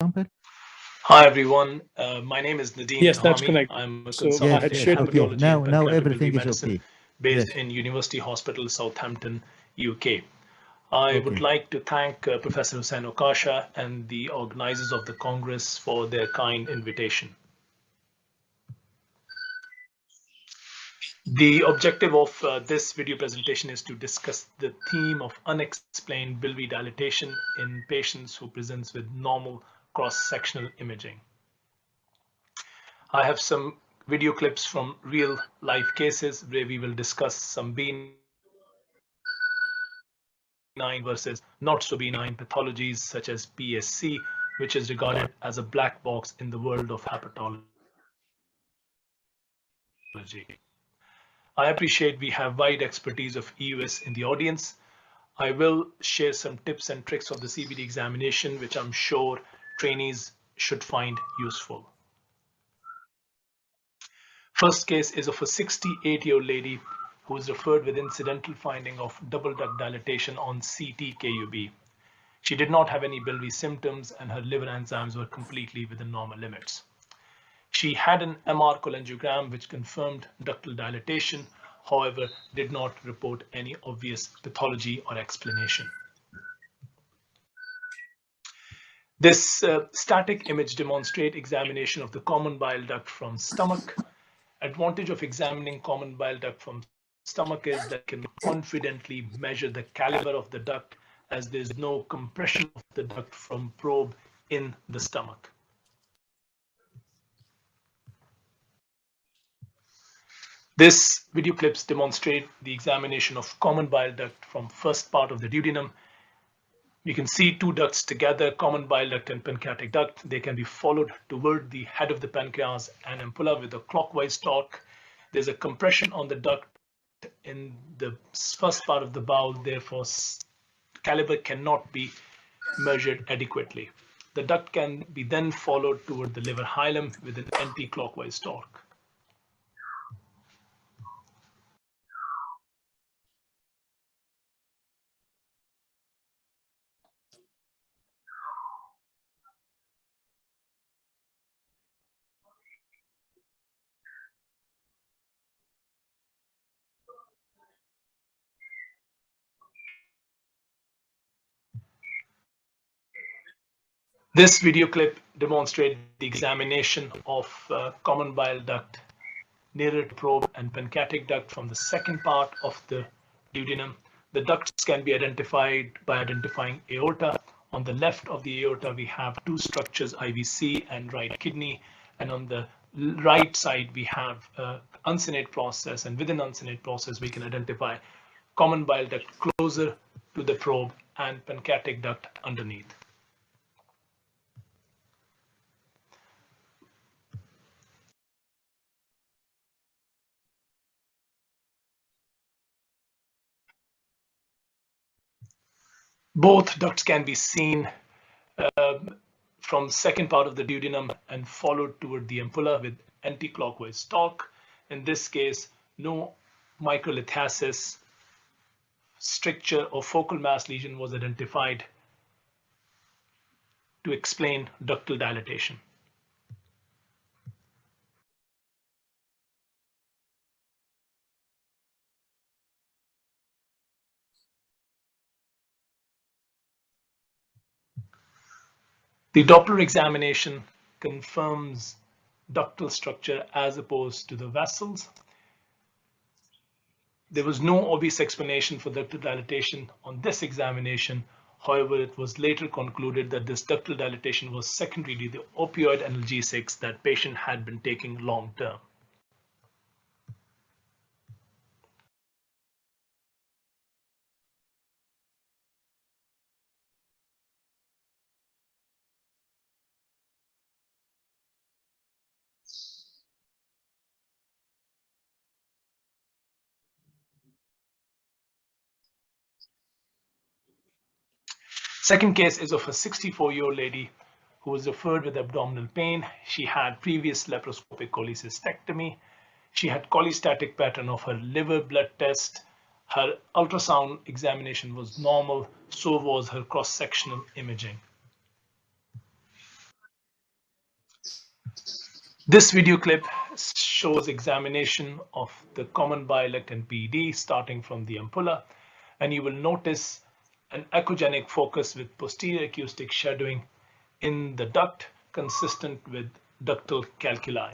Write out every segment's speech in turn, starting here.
example? Hi everyone, my name is Nadeem Yes, that's Tehami. correct. I'm a So I consultant had Yes, in yes, shared the okay. hepatology and Now pancreatopelvic everything is medicine okay. based Yes, in University Hospital, Southampton, UK. I would okay. like to thank Professor Hussain Okasha and the organizers of the Congress for their kind invitation. The objective of this video presentation is to discuss the theme of unexplained bilvi dilatation in patients who presents with normal cross-sectional imaging. I have some video clips from real life cases where we will discuss some benign versus not so benign pathologies such as PSC, which is regarded as a black box in the world of hepatology. I appreciate we have wide expertise of EUS in the audience. I will share some tips and tricks of the CBD examination, which I'm sure trainees should find useful. First case is of a 68-year-old lady who was referred with incidental finding of double duct dilatation on CT KUB. She did not have any biliary symptoms and her liver enzymes were completely within normal limits. She had an MR cholangiogram which confirmed ductal dilatation, however, did not report any obvious pathology or explanation. This static image demonstrates examination of the common bile duct from stomach. Advantage of examining common bile duct from stomach is that we can confidently measure the caliber of the duct as there is no compression of the duct from probe in the stomach. This video clips demonstrate the examination of common bile duct from first part of the duodenum. You can see two ducts together, common bile duct and pancreatic duct. They can be followed toward the head of the pancreas and ampulla with a clockwise torque. There's a compression on the duct in the first part of the bowel, therefore caliber cannot be measured adequately. The duct can be then followed toward the liver hilum with an anti-clockwise torque. This video clip demonstrates the examination of common bile duct nearer to probe and pancreatic duct from the second part of the duodenum. The ducts can be identified by identifying aorta. On the left of the aorta, we have two structures, IVC and right kidney. And on the right side, we have uncinate process. And within uncinate process, we can identify common bile duct closer to the probe and pancreatic duct underneath. Both ducts can be seen from second part of the duodenum and followed toward the ampulla with anti-clockwise torque. In this case, no microlithasis, stricture, or focal mass lesion was identified to explain ductal dilatation. The Doppler examination confirms ductal structure as opposed to the vessels. There was no obvious explanation for ductal dilatation on this examination. However, it was later concluded that this ductal dilatation was secondary to the opioid analgesics that patient had been taking long term. Second case is of a 64-year-old lady who was referred with abdominal pain. She had previous laparoscopic cholecystectomy. She had cholestatic pattern of her liver blood test. Her ultrasound examination was normal, so was her cross-sectional imaging. This video clip shows examination of the common bile duct and PED starting from the ampulla, and you will notice an echogenic focus with posterior acoustic shadowing in the duct consistent with ductal calculi.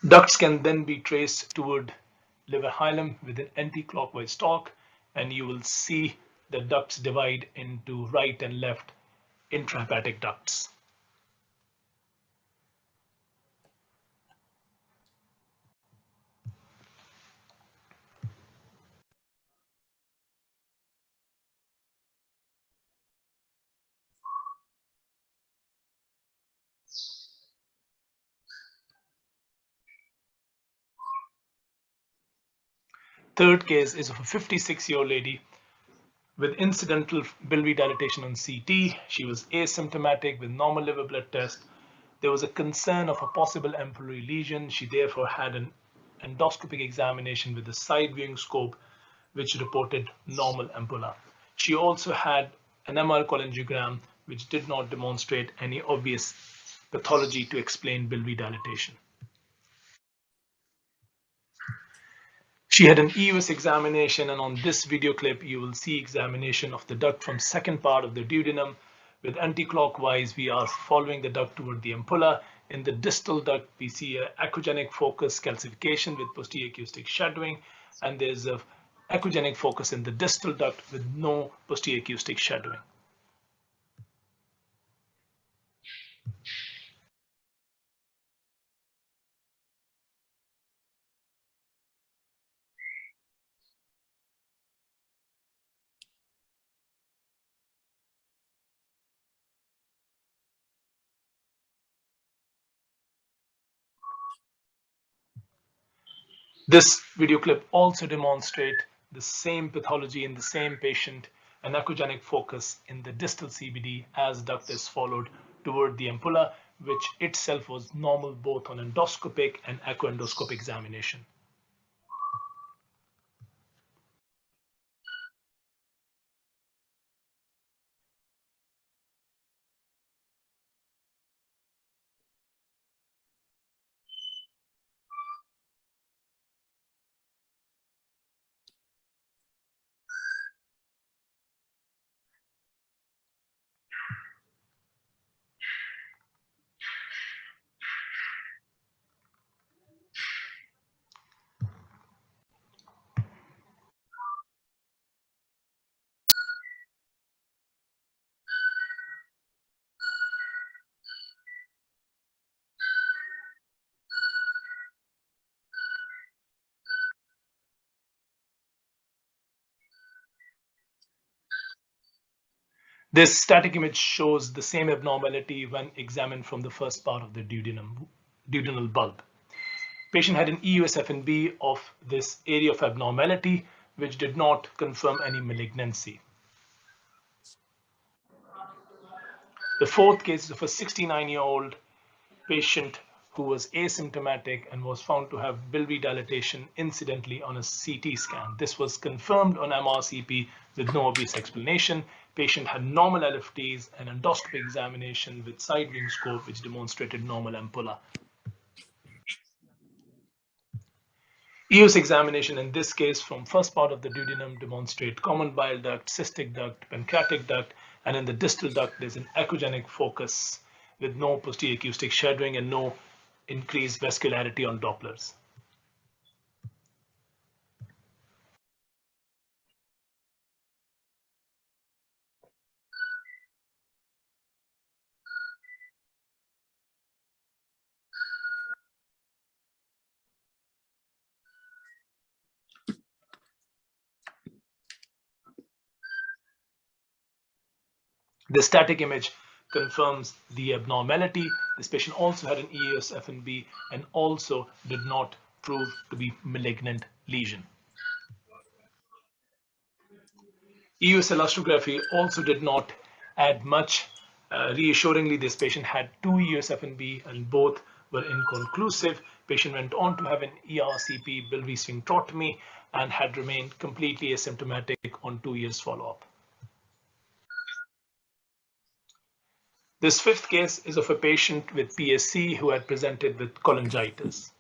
Ducts can then be traced toward liver hilum with an anti-clockwise torque, and you will see the ducts divide into right and left intrahepatic ducts. Third case is of a 56-year-old lady with incidental biliary dilatation on CT. She was asymptomatic with normal liver blood test. There was a concern of a possible ampullary lesion. She therefore had an endoscopic examination with a side viewing scope, which reported normal ampulla. She also had an MR cholangiogram, which did not demonstrate any obvious pathology to explain biliary dilatation. She had an EUS examination, and on this video clip, you will see examination of the duct from second part of the duodenum. With anti-clockwise, we are following the duct toward the ampulla. In the distal duct, we see an echogenic focus calcification with posterior acoustic shadowing, and there's a echogenic focus in the distal duct with no posterior acoustic shadowing. This video clip also demonstrates the same pathology in the same patient, an echogenic focus in the distal CBD as duct is followed toward the ampulla, which itself was normal both on endoscopic and echoendoscopic examination. This static image shows the same abnormality when examined from the first part of the duodenal bulb. Patient had an EUS FNB of this area of abnormality, which did not confirm any malignancy. The fourth case is of a 69-year-old patient who was asymptomatic and was found to have biliary dilatation incidentally on a CT scan. This was confirmed on MRCP with no obvious explanation. Patient had normal LFTs and endoscopic examination with side viewing scope, which demonstrated normal ampulla. EUS examination in this case from first part of the duodenum demonstrate common bile duct, cystic duct, pancreatic duct, and in the distal duct there's an echogenic focus with no posterior acoustic shadowing and no increased vascularity on Dopplers. The static image confirms the abnormality. This patient also had an EUS FNB and also did not prove to be malignant lesion. EUS elastography also did not add much Reassuringly, this patient had 2 EUS FNB and both were inconclusive. Patient went on to have an ERCP biliary sphincterotomy and had remained completely asymptomatic on 2 years follow-up. This fifth case is of a patient with PSC who had presented with cholangitis.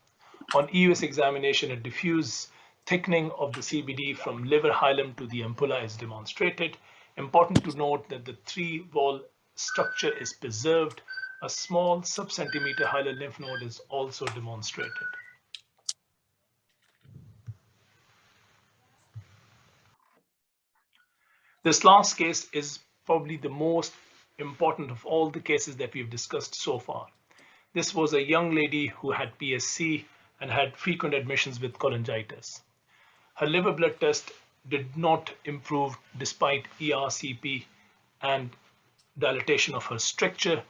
On EUS examination, a diffuse thickening of the CBD from liver hilum to the ampulla is demonstrated. Important to note that the 3-wall structure is preserved. A small sub-centimeter hilar lymph node is also demonstrated. This last case is probably the most important of all the cases that we've discussed so far. This was a young lady who had PSC and had frequent admissions with cholangitis. Her liver blood test did not improve despite ERCP and dilatation of her stricture,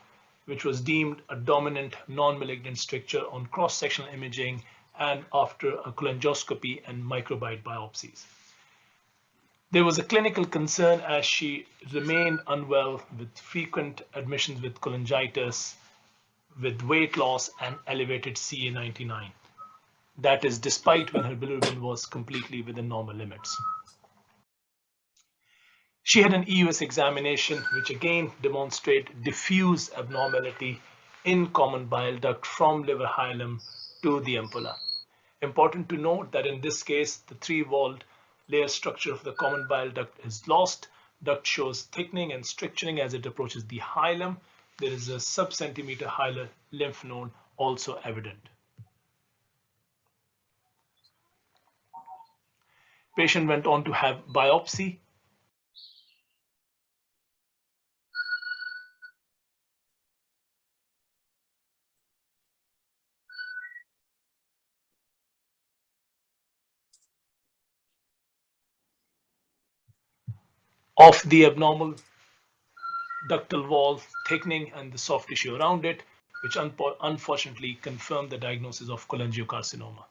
which was deemed a dominant non-malignant stricture on cross-sectional imaging and after a cholangioscopy and microbite biopsies. There was a clinical concern as she remained unwell with frequent admissions with cholangitis, with weight loss and elevated CA99. That is despite when her bilirubin was completely within normal limits. She had an EUS examination which again demonstrated diffuse abnormality in common bile duct from liver hilum to the ampulla. Important to note that in this case, the 3-walled layer structure of the common bile duct is lost. Duct shows thickening and stricturing as it approaches the hilum. There is a sub-centimeter hilar lymph node also evident. Patient went on to have biopsy. Of the abnormal ductal wall thickening and the soft tissue around it, which unfortunately confirmed the diagnosis of cholangiocarcinoma.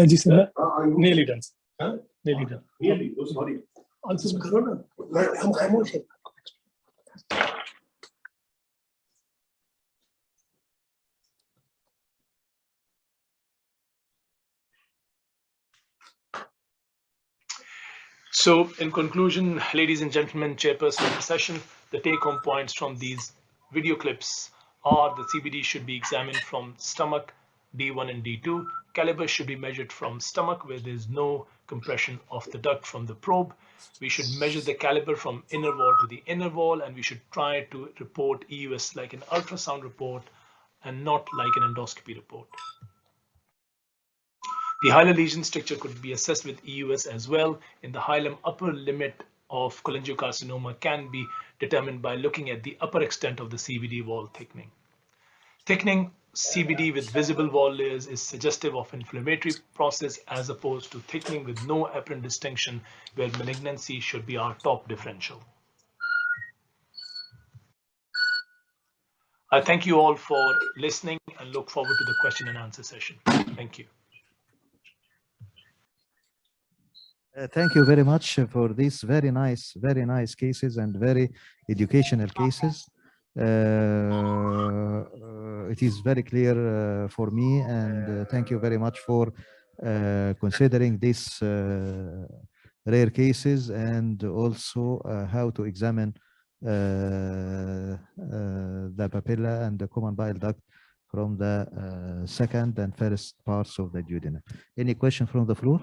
जी sir nearly done. Nearly done. Nearly. Oh, sorry. Also, हम खामोश हैं. So in conclusion, ladies and gentlemen, chairperson of the session, the take-home points from these video clips are the CBD should be examined from stomach, D1 and D2. Caliber should be measured from stomach where there is no compression of the duct from the probe. We should measure the caliber from inner wall to the inner wall, and we should try to report EUS like an ultrasound report and not like an endoscopy report. The hilar lesion stricture could be assessed with EUS as well. In the hilum, upper limit of cholangiocarcinoma can be determined by looking at the upper extent of the CBD wall thickening. Thickening CBD with visible wall layers is suggestive of inflammatory process as opposed to thickening with no apparent distinction where malignancy should be our top differential. I thank you all for listening and look forward to the question and answer session. Thank you. Thank you very much for these very nice cases and very educational cases. It is very clear for me, and thank you very much for considering these rare cases and also how to examine the papilla and the common bile duct from the second and first parts of the duodenum. Any question from the floor?